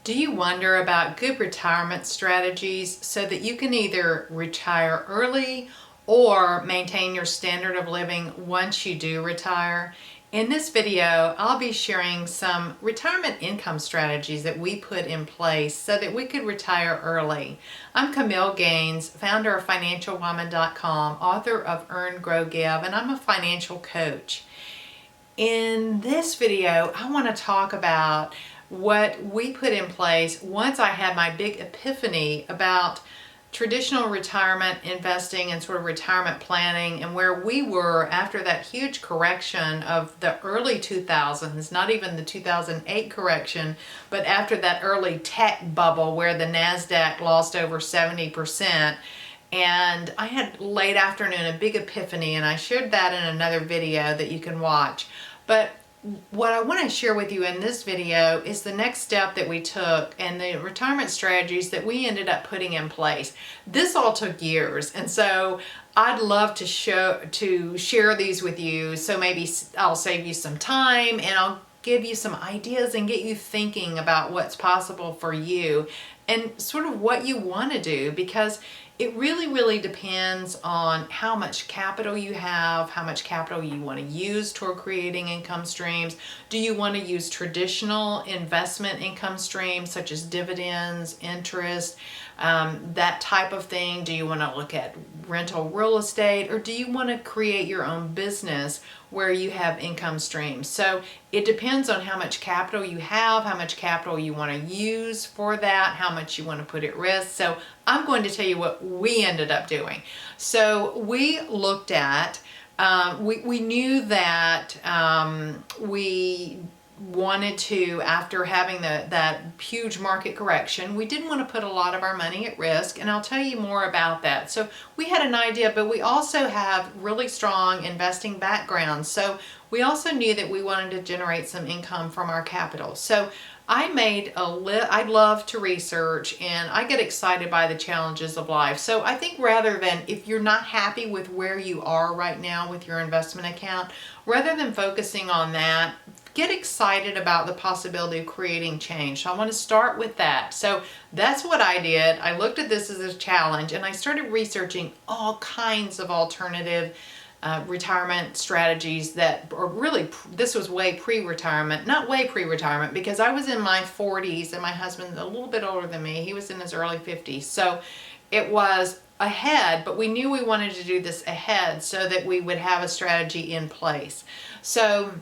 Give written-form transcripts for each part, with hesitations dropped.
Do you wonder about good retirement strategies so that you can either retire early or maintain your standard of living once you do retire? In this video, I'll be sharing some retirement income strategies that we put in place so that we could retire early. I'm Camille Gaines, founder of FinancialWoman.com, author of Earn, Grow, Give, and I'm a financial coach. In this video, I want to talk about what we put in place once I had my big epiphany about traditional retirement investing and sort of retirement planning and where we were after that huge correction of the early 2000s, not even the 2008 correction, but after that early tech bubble where the NASDAQ lost over 70%. And I had late afternoon, a big epiphany, and I shared that in another video that you can watch. But what I want to share with you in this video is the next step that we took and the retirement strategies that we ended up putting in place. This all took years, and so I'd love to share these with you. So maybe I'll save you some time and I'll give you some ideas and get you thinking about what's possible for you and sort of what you want to do, because it really depends on how much capital you have, how much capital you want to use toward creating income streams. Do you want to use traditional investment income streams such as dividends, interest, that type of thing? Do you want to look at rental real estate, or do you want to create your own business where you have income streams? So it depends on how much capital you have, how much capital you want to use for that, how much you want to put at risk. So I'm going to tell you what we ended up doing. So we looked at, we knew that we wanted to, after having that huge market correction, we didn't want to put a lot of our money at risk, and I'll tell you more about that. So we had an idea, but we also have really strong investing backgrounds, so we also knew that we wanted to generate some income from our capital. So I made I love to research and I get excited by the challenges of life. So I think rather than, if you're not happy with where you are right now with your investment account, rather than focusing on that, get excited about the possibility of creating change. So I want to start with that. So that's what I did. I looked at this as a challenge and I started researching all kinds of alternative retirement strategies that are really, this was way pre-retirement, not way pre-retirement, because I was in my 40s and my husband's a little bit older than me. He was in his early 50s. So it was ahead, but we knew we wanted to do this ahead so that we would have a strategy in place. So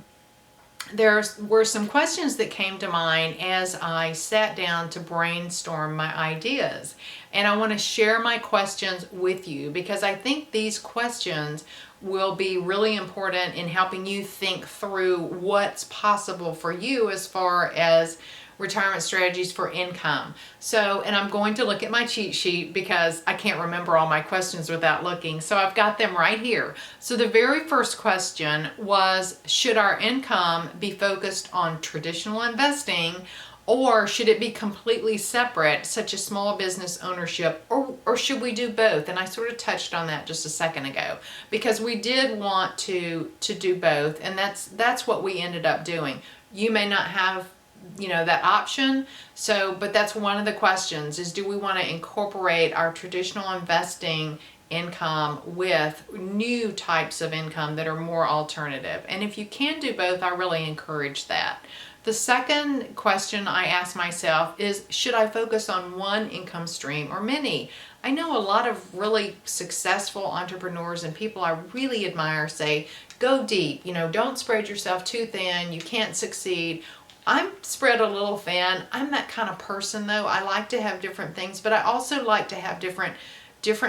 there were some questions that came to mind as I sat down to brainstorm my ideas. And I want to share my questions with you because I think these questions will be really important in helping you think through what's possible for you as far as retirement strategies for income. So, and I'm going to look at my cheat sheet because I can't remember all my questions without looking. So I've got them right here. So the very first question was, should our income be focused on traditional investing, or should it be completely separate, such as small business ownership, or should we do both? And I sort of touched on that just a second ago, because we did want to do both, and that's what we ended up doing. You may not have that option. So, but that's one of the questions is, do we want to incorporate our traditional investing income with new types of income that are more alternative? And if you can do both, I really encourage that. The second question I ask myself is, should I focus on one income stream or many? I know a lot of really successful entrepreneurs and people I really admire say, go deep, don't spread yourself too thin, you can't succeed. I'm spread a little thin. I'm that kind of person though. I like to have different things, but I also like to have different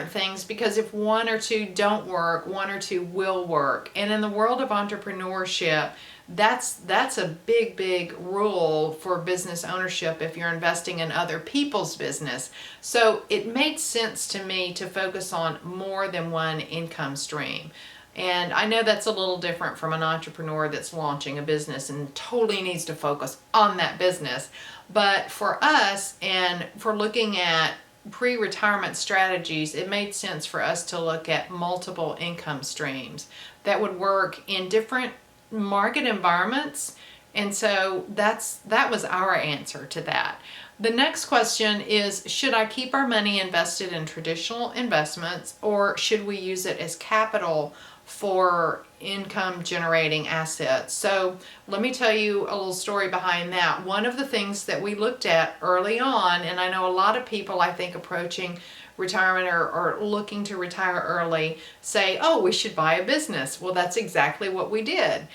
things, because if one or two don't work, one or two will work. And in the world of entrepreneurship, that's a big rule for business ownership if you're investing in other people's business. So it made sense to me to focus on more than one income stream. And I know that's a little different from an entrepreneur that's launching a business and totally needs to focus on that business. But for us, and for looking at pre-retirement strategies, it made sense for us to look at multiple income streams that would work in different market environments And so that was our answer to that. The next question is, should I keep our money invested in traditional investments, or should we use it as capital for income generating assets? So let me tell you a little story behind that. One of the things that we looked at early on, and I know a lot of people, I think, approaching retirement or looking to retire early say, oh, we should buy a business. Well, that's exactly what we did.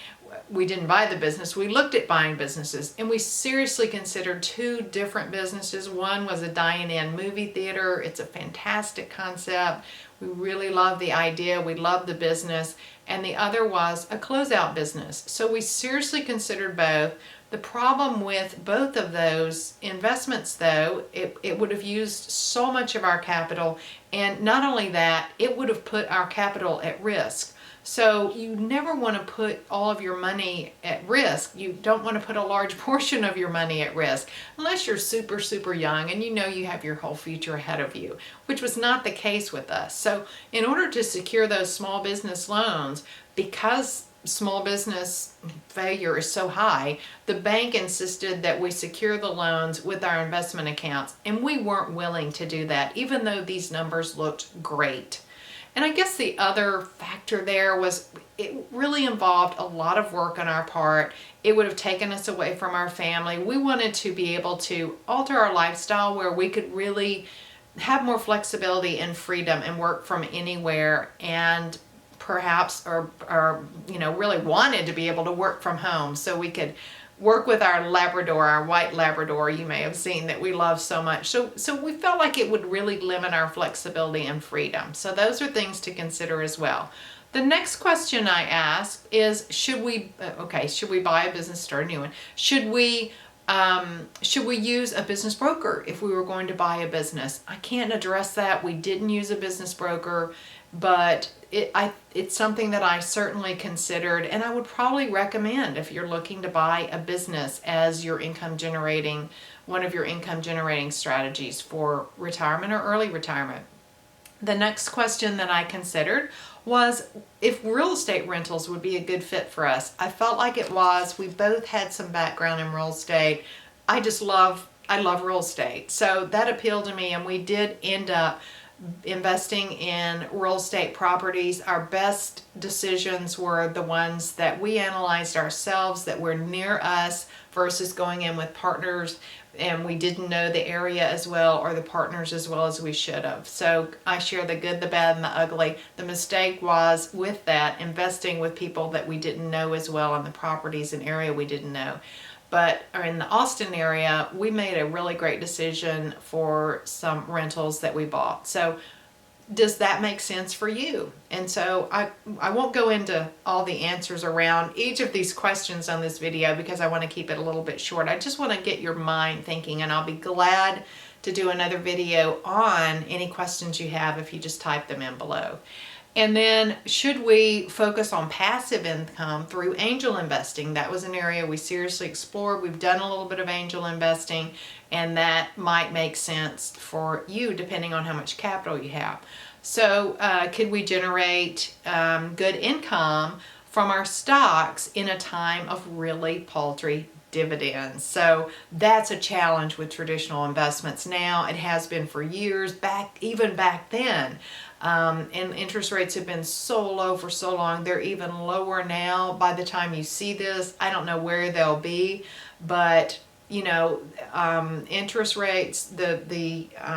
We didn't buy the business. We looked at buying businesses, and we seriously considered two different businesses. One was a dine-in movie theater. It's a fantastic concept. We really love the idea. We love the business. And the other was a closeout business. So we seriously considered both. The problem with both of those investments, though, it would have used so much of our capital. And not only that, it would have put our capital at risk. So you never want to put all of your money at risk. You don't want to put a large portion of your money at risk unless you're super, super young and you know you have your whole future ahead of you, which was not the case with us. So in order to secure those small business loans, because small business failure is so high, the bank insisted that we secure the loans with our investment accounts, and we weren't willing to do that, even though these numbers looked great. And I guess the other factor there was it really involved a lot of work on our part. It would have taken us away from our family. We wanted to be able to alter our lifestyle where we could really have more flexibility and freedom and work from anywhere, and perhaps or really wanted to be able to work from home so we could work with our Labrador, our white Labrador, you may have seen, that we love so much. So we felt like it would really limit our flexibility and freedom. So those are things to consider as well. The next question I asked is, should we buy a business, start a new one? Should we use a business broker if we were going to buy a business? I can't address that. We didn't use a business broker, but it's something that I certainly considered, and I would probably recommend if you're looking to buy a business as your one of your income generating strategies for retirement or early retirement. The next question that I considered was if real estate rentals would be a good fit for us. I felt like it was. We both had some background in real estate. I love real estate. So that appealed to me, and we did end up investing in real estate properties. Our best decisions were the ones that we analyzed ourselves, that were near us, versus going in with partners and we didn't know the area as well, or the partners as well as we should have. So I share the good, the bad, and the ugly. The mistake was with that, investing with people that we didn't know as well on the properties and area we didn't know. But in the Austin area, we made a really great decision for some rentals that we bought. So does that make sense for you? And so I won't go into all the answers around each of these questions on this video because I want to keep it a little bit short. I just want to get your mind thinking, and I'll be glad to do another video on any questions you have if you just type them in below. And then, should we focus on passive income through angel investing? That was an area we seriously explored. We've done a little bit of angel investing, and that might make sense for you depending on how much capital you have. So could we generate good income from our stocks in a time of really paltry dividends? So that's a challenge with traditional investments now. It has been for years, even back then. And interest rates have been so low for so long. They're even lower now. By the time you see this, I don't know where they'll be, but interest rates,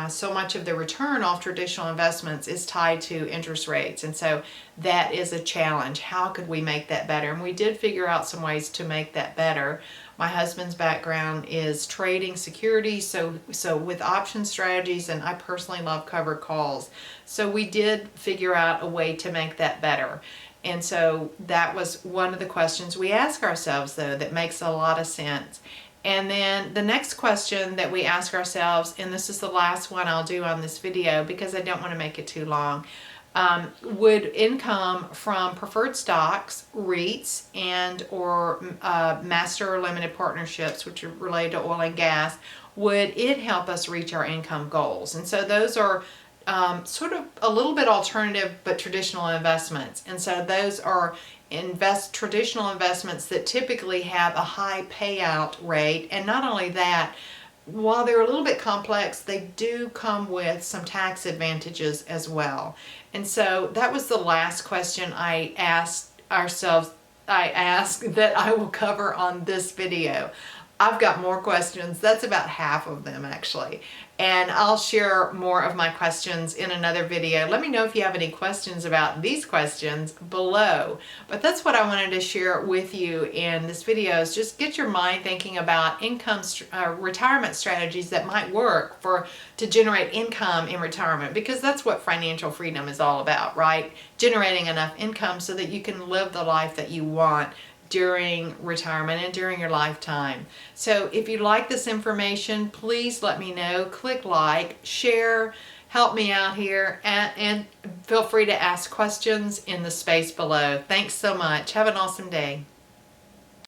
so much of the return off traditional investments is tied to interest rates. And so that is a challenge. How could we make that better? And we did figure out some ways to make that better. My husband's background is trading securities, so with option strategies, and I personally love covered calls. So we did figure out a way to make that better. And so that was one of the questions we ask ourselves, though, that makes a lot of sense. And then the next question that we ask ourselves, and this is the last one I'll do on this video because I don't want to make it too long, would income from preferred stocks, REITs, and or master or limited partnerships, which are related to oil and gas, would it help us reach our income goals? And so those are sort of a little bit alternative but traditional investments. And so those are traditional investments that typically have a high payout rate. And not only that, while they're a little bit complex, they do come with some tax advantages as well. And so that was the last question I asked that I will cover on this video. I've got more questions. That's about half of them actually. And I'll share more of my questions in another video. Let me know if you have any questions about these questions below. But that's what I wanted to share with you in this video, is just get your mind thinking about retirement strategies that might work to generate income in retirement, because that's what financial freedom is all about, right? Generating enough income so that you can live the life that you want during retirement and during your lifetime. So if you like this information, please let me know. Click like, share, help me out here, and feel free to ask questions in the space below. Thanks so much. Have an awesome day.